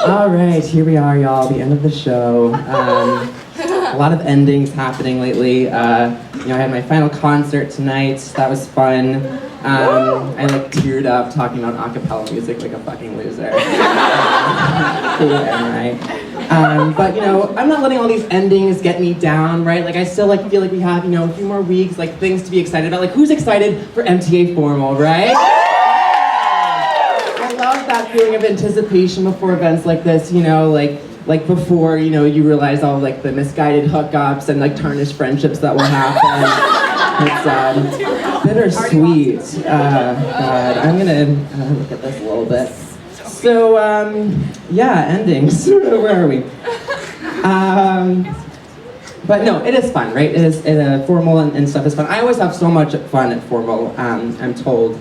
All right, here we are, y'all, the end of the show. A lot of endings happening lately. I had my final concert tonight. That was fun. I teared up talking about a cappella music like a fucking loser. Who am I? But I'm not letting all these endings get me down, right? I still feel like we have a few more weeks, things to be excited about. Who's excited for MTA Formal, right? I love that feeling of anticipation before events like this. Before you realize all the misguided hookups and tarnished friendships that will happen. It's bittersweet. God, I'm gonna look at this a little bit. So endings. Where are we? But no, it is fun, right? It is formal and stuff is fun. I always have so much fun at formal. I'm told.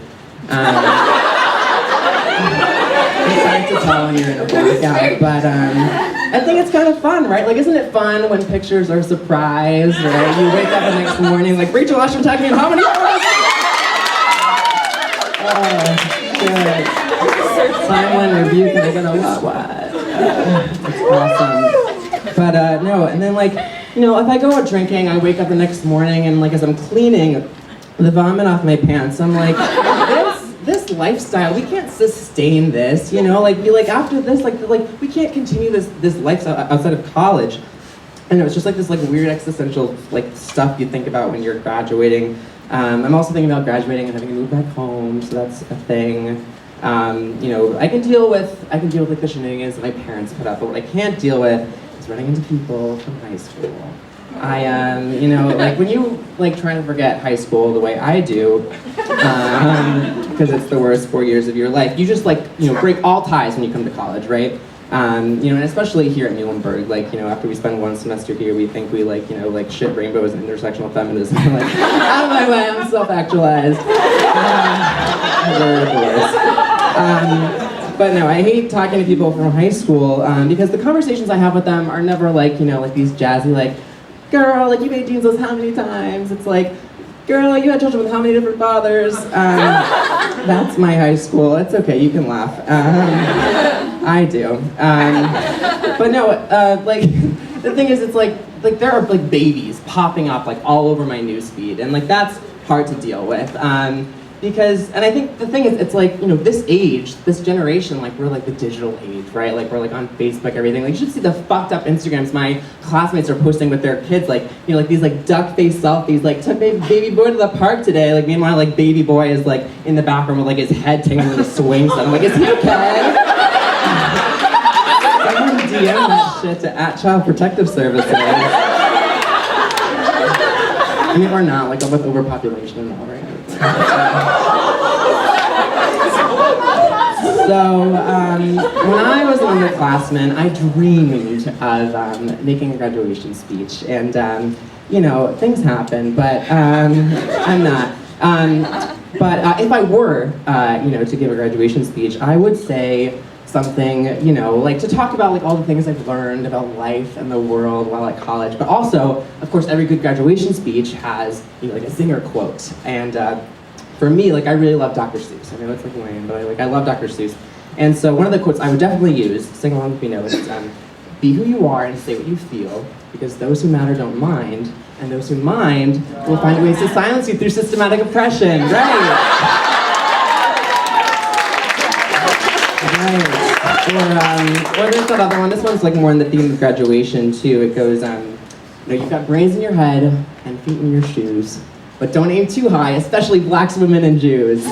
It's hard to tell when you're in a blackout, but I think it's kind of fun, right? Isn't it fun when pictures are surprised, right? You wake up the next morning Rachel Ashton tagged me in how many photos? Oh, good. Simon review, can I get a what? It's awesome. But no, and then if I go out drinking, I wake up the next morning and as I'm cleaning the vomit off my pants, I'm this lifestyle, we can't sustain this, after this, we can't continue this lifestyle outside of college. I know, it's just this weird existential stuff you think about when you're graduating. I'm also thinking about graduating and having to move back home, so that's a thing. I can deal with the shenanigans that my parents put up, but what I can't deal with is running into people from high school. When you trying to forget high school the way I do, because it's the worst 4 years of your life, you just break all ties when you come to college, right? And especially here at Muhlenberg, after we spend one semester here, we think we shit rainbows and intersectional feminism. Out of my way, I'm self-actualized. But no, I hate talking to people from high school because the conversations I have with them are never these jazzy girl, you made jeans how many times? It's girl, you had children with how many different fathers? That's my high school. It's okay, you can laugh. I do. But no, the thing is, it's there are babies popping up all over my newsfeed, and that's hard to deal with. Because, and I think the thing is, it's this age, this generation, we're the digital age, right? We're on Facebook, everything. You should see the fucked up Instagrams my classmates are posting with their kids, these duck face selfies, took baby boy to the park today. Meanwhile, baby boy is in the bathroom with his head tangled in a swing set. I'm is he okay? Someone DM that shit to @Child Protective Services. I mean, or not, with overpopulation and all, right? So, when I was an underclassman, I dreamed of making a graduation speech, and things happen, but I'm not. But if I were, to give a graduation speech, I would say something, to talk about all the things I've learned about life and the world while at college, but also, of course, every good graduation speech has, a zinger quote, and for me, I really love Dr. Seuss. I know it's lame, but I love Dr. Seuss. And so one of the quotes I would definitely use, sing along with me, is, be who you are and say what you feel, because those who matter don't mind, and those who mind will find ways to silence you through systematic oppression, right? Right. Or there's that other one, this one's more in the theme of graduation too. It goes, you've got brains in your head and feet in your shoes, but don't aim too high, especially blacks, women, and Jews.